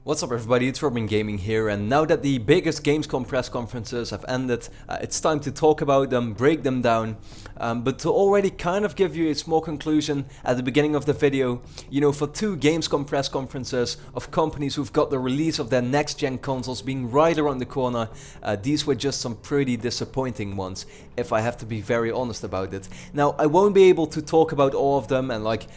What's up everybody, it's RobinGaming here, and now that the biggest Gamescom press conferences have ended, it's time to talk about them, break them down, but to already kind of give you a small conclusion at the beginning of the video, you know, for two Gamescom press conferences of companies who've got the release of their next gen consoles being right around the corner, these were just some pretty disappointing ones, if I have to be very honest about it. Now, I won't be able to talk about all of them and like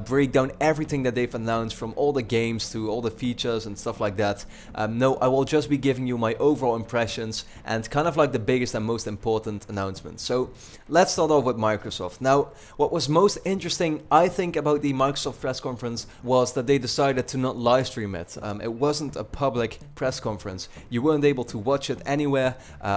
break down everything that they've announced, from all the games to all the features and stuff like that. No, I will just be giving you my overall impressions and kind of like the biggest and most important announcements. So let's start off with Microsoft. Now, what was most interesting, I think, about the Microsoft press conference was that they decided to not live stream it. It wasn't a public press conference. You weren't able to watch it anywhere.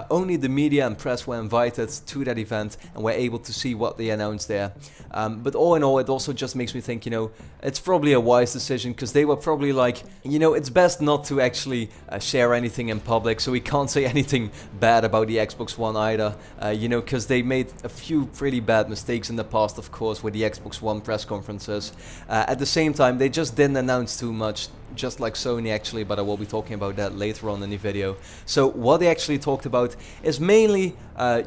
Only the media and press were invited to that event and were able to see what they announced there. But all in all, it also just makes me think, you know, it's probably a wise decision, because they were probably like, you know, it's best not to actually share anything in public, so we can't say anything bad about the Xbox One either, you know, because they made a few pretty bad mistakes in the past, of course, with the Xbox One press conferences. At the same time, they just didn't announce too much, just like Sony actually, but I will be talking about that later on in the video. So what they actually talked about is mainly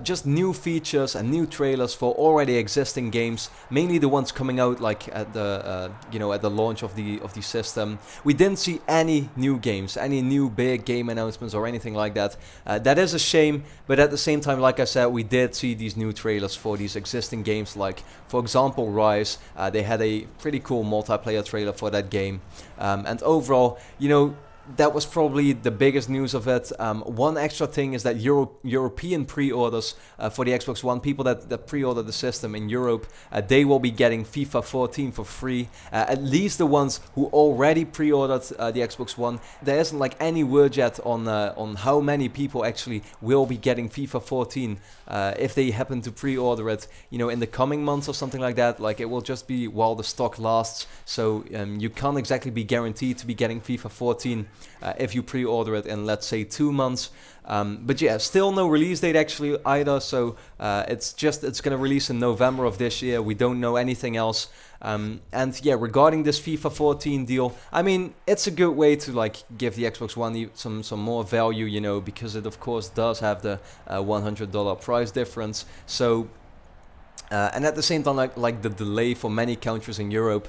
just new features and new trailers for already existing games, mainly the ones coming out like at the you know, at the launch of the system. We didn't see any new games, any new big game announcements or anything like that. That is a shame, but at the same time, like I said, we did see these new trailers for these existing games, like for example Rise. They had a pretty cool multiplayer trailer for that game, and overall, you know, that was probably the biggest news of it. One extra thing is that European pre-orders for the Xbox One, people that pre-order the system in Europe, they will be getting FIFA 14 for free. At least the ones who already pre-ordered the Xbox One. There isn't like any word yet on how many people actually will be getting FIFA 14 if they happen to pre-order it, you know, in the coming months or something like that. Like, it will just be while the stock lasts, so you can't exactly be guaranteed to be getting FIFA 14 if you pre-order it in, let's say, 2 months. But yeah, still no release date actually either, so it's gonna release in November of this year. We don't know anything else. And yeah, regarding this FIFA 14 deal, I mean, it's a good way to like give the Xbox One some more value, you know, because it of course does have the $100 price difference. So and at the same time, like the delay for many countries in Europe,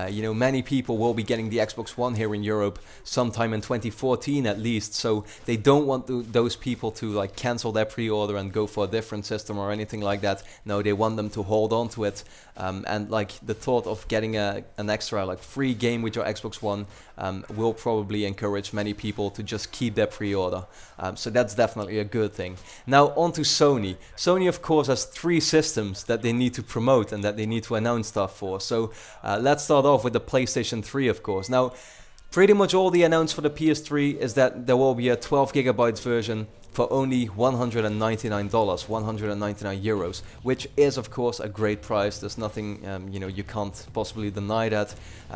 you know, many people will be getting the Xbox One here in Europe sometime in 2014 at least, so they don't want those people to like cancel their pre-order and go for a different system or anything like that. No, they want them to hold on to it, and like the thought of getting an extra like free game with your Xbox One will probably encourage many people to just keep their pre-order, so that's definitely a good thing. Now on to Sony. Sony of course has 3 systems that they need to promote and that they need to announce stuff for. So let's start off with the PlayStation 3, of course. Now, pretty much all they announced for the PS3 is that there will be a 12 gigabytes version for only $199, 199 euros, which is of course a great price. There's nothing, you know, you can't possibly deny that.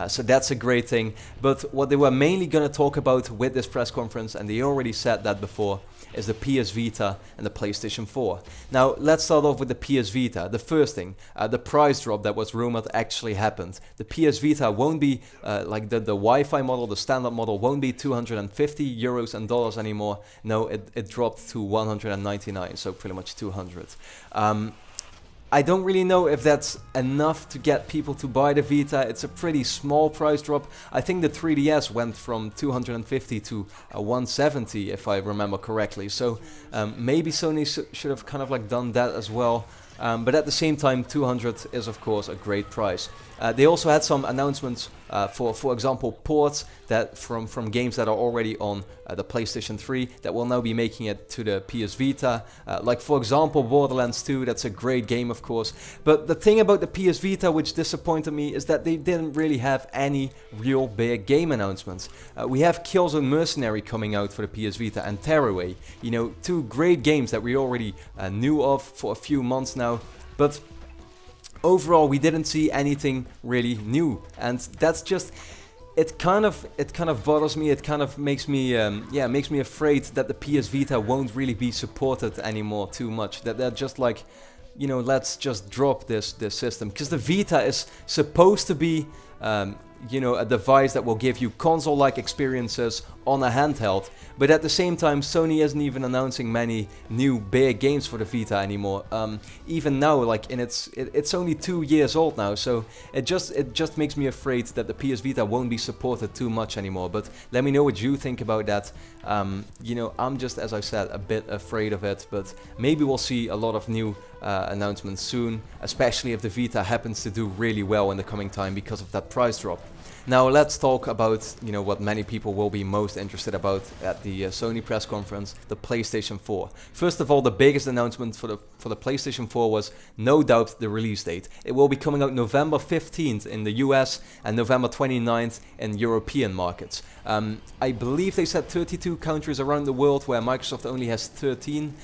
So that's a great thing. But what they were mainly going to talk about with this press conference, and they already said that before, is the PS Vita and the PlayStation 4. Now let's start off with the PS Vita. The first thing, the price drop that was rumored actually happened. The PS Vita won't be like the Wi-Fi model, the standard model won't be 250 euros and dollars anymore. No, it dropped to 199, so pretty much 200. I don't really know if that's enough to get people to buy the Vita. It's a pretty small price drop. I think the 3DS went from 250 to 170, if I remember correctly. So maybe Sony should have kind of like done that as well. But at the same time, 200 is of course a great price. They also had some announcements for example, ports that from games that are already on the PlayStation 3 that will now be making it to the PS Vita. Like for example, Borderlands 2, that's a great game of course. But the thing about the PS Vita which disappointed me is that they didn't really have any real big game announcements. We have Killzone Mercenary coming out for the PS Vita and Tearaway. You know, 2 great games that we already knew of for a few months now. But overall, we didn't see anything really new, and that's just, it kind of bothers me. It kind of makes me makes me afraid that the PS Vita won't really be supported anymore too much. That they're just like, let's just drop this system, because the Vita is supposed to be a device that will give you console-like experiences on a handheld, but at the same time Sony isn't even announcing many new big games for the Vita anymore. Even now, like it's only 2 years old now, so it just makes me afraid that the PS Vita won't be supported too much anymore. But let me know what you think about that. I'm just, as I said, a bit afraid of it, but maybe we'll see a lot of new announcements soon, especially if the Vita happens to do really well in the coming time because of that price drop. Now let's talk about what many people will be most interested about at the Sony press conference, the PlayStation 4. First of all, the biggest announcement for the PlayStation 4 was no doubt the release date. It will be coming out November 15th in the US and November 29th in European markets. I believe they said 32 countries around the world, where Microsoft only has 13.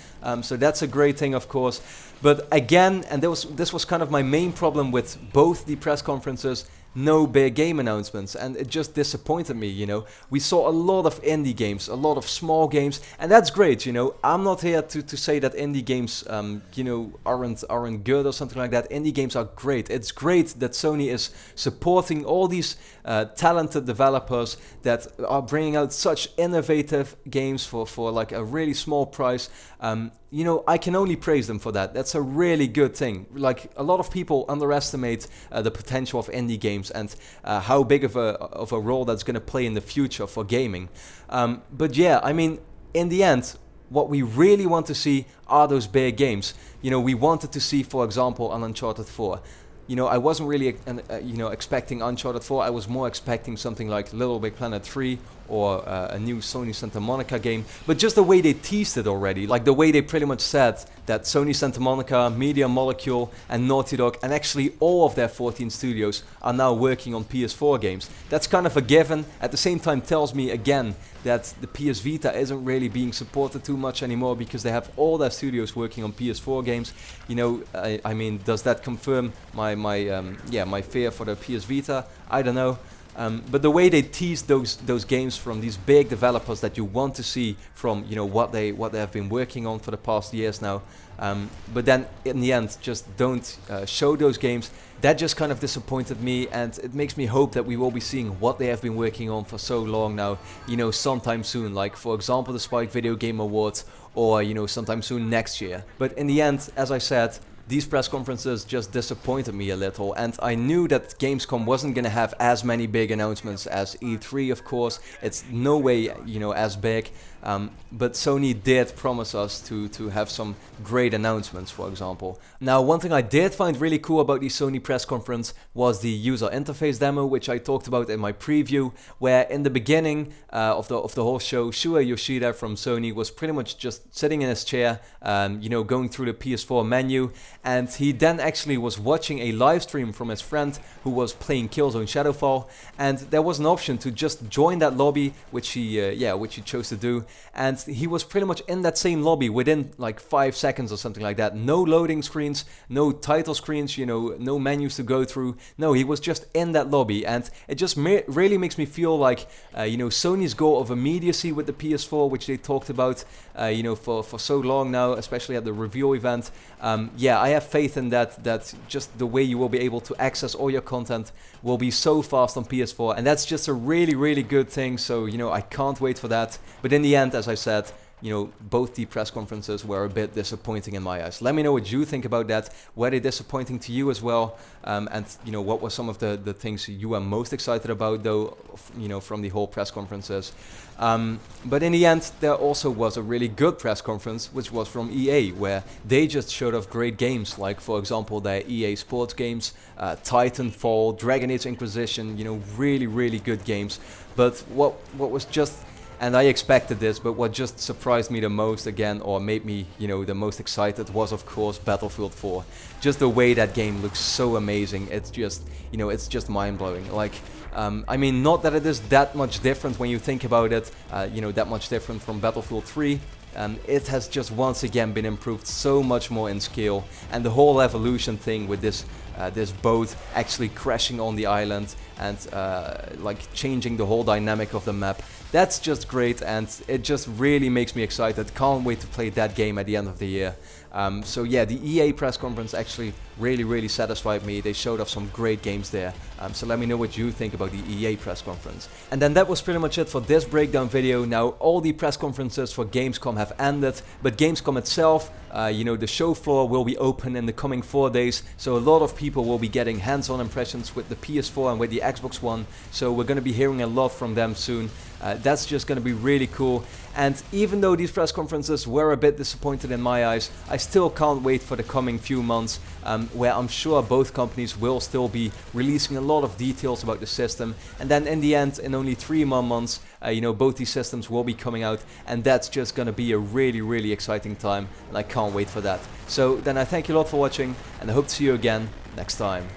So that's a great thing, of course. But again, and this was kind of my main problem with both the press conferences, no big game announcements, and it just disappointed me. We saw a lot of indie games, a lot of small games, and that's great. I'm not here to say that indie games aren't good or something like that. Indie games are great. It's great that Sony is supporting all these talented developers that are bringing out such innovative games for like a really small price. I can only praise them for that. That's a really good thing. Like, a lot of people underestimate the potential of indie games and how big of a role that's going to play in the future for gaming. But yeah, I mean, in the end, what we really want to see are those big games. We wanted to see, for example, an Uncharted 4. I wasn't really expecting Uncharted 4. I was more expecting something like Little Big Planet 3 or a new Sony Santa Monica game. But just the way they teased it already, like the way they pretty much said that Sony Santa Monica, Media Molecule and Naughty Dog, and actually all of their 14 studios are now working on PS4 games. That's kind of a given. At the same time, tells me again that the PS Vita isn't really being supported too much anymore, because they have all their studios working on PS4 games. I mean, does that confirm my fear for the PS Vita? I don't know. But the way they tease those games from these big developers that you want to see from what they have been working on for the past years now, but then in the end just don't show those games, that just kind of disappointed me, and it makes me hope that we will be seeing what they have been working on for so long now, sometime soon, like for example the Spike Video Game Awards, or sometime soon next year. But in the end, as I said, these press conferences just disappointed me a little, and I knew that Gamescom wasn't going to have as many big announcements as E3, of course. It's no way, as big, but Sony did promise us to have some great announcements, for example. Now, one thing I did find really cool about the Sony press conference was the user interface demo, which I talked about in my preview, where in the beginning of the whole show, Shuei Yoshida from Sony was pretty much just sitting in his chair, going through the PS4 menu, and he then actually was watching a live stream from his friend who was playing Killzone Shadowfall, and there was an option to just join that lobby, which he chose to do, and he was pretty much in that same lobby within like 5 seconds or something like that. No loading screens, no title screens, no menus to go through. No, he was just in that lobby, and it just really makes me feel like Sony's goal of immediacy with the PS4, which they talked about for so long now, especially at the reveal event. I have faith in that just the way you will be able to access all your content will be so fast on PS4, and that's just a really, really good thing. So I can't wait for that. But in the end, as I said, both the press conferences were a bit disappointing in my eyes. Let me know what you think about that. Were they disappointing to you as well? And what were some of the things you were most excited about, though, from the whole press conferences? But in the end, there also was a really good press conference, which was from EA, where they just showed off great games, like for example their EA Sports games, Titanfall, Dragon Age Inquisition, really, really good games. But what was just, and I expected this, but what just surprised me the most again, or made me, the most excited, was of course Battlefield 4. Just the way that game looks so amazing. It's just, it's just mind-blowing. Like, I mean, not that it is that much different when you think about it, that much different from Battlefield 3, it has just once again been improved so much more in scale, and the whole evolution thing with this this boat actually crashing on the island and like changing the whole dynamic of the map. That's just great, and it just really makes me excited. Can't wait to play that game at the end of the year. So yeah, the EA press conference actually really satisfied me. They showed off some great games there. So let me know what you think about the EA press conference. And then that was pretty much it for this breakdown video. Now all the press conferences for Gamescom have ended, but Gamescom itself, you know, the show floor will be open in the coming 4 days. So a lot of people will be getting hands-on impressions with the PS4 and with the Xbox One. So we're going to be hearing a lot from them soon. That's just going to be really cool. And even though these press conferences were a bit disappointed in my eyes, I still can't wait for the coming few months, where I'm sure both companies will still be releasing a lot of details about the system. And then in the end, in only 3 more months, you know, both these systems will be coming out, and that's just going to be a really exciting time, and I can't wait for that. So then I thank you a lot for watching, and I hope to see you again next time.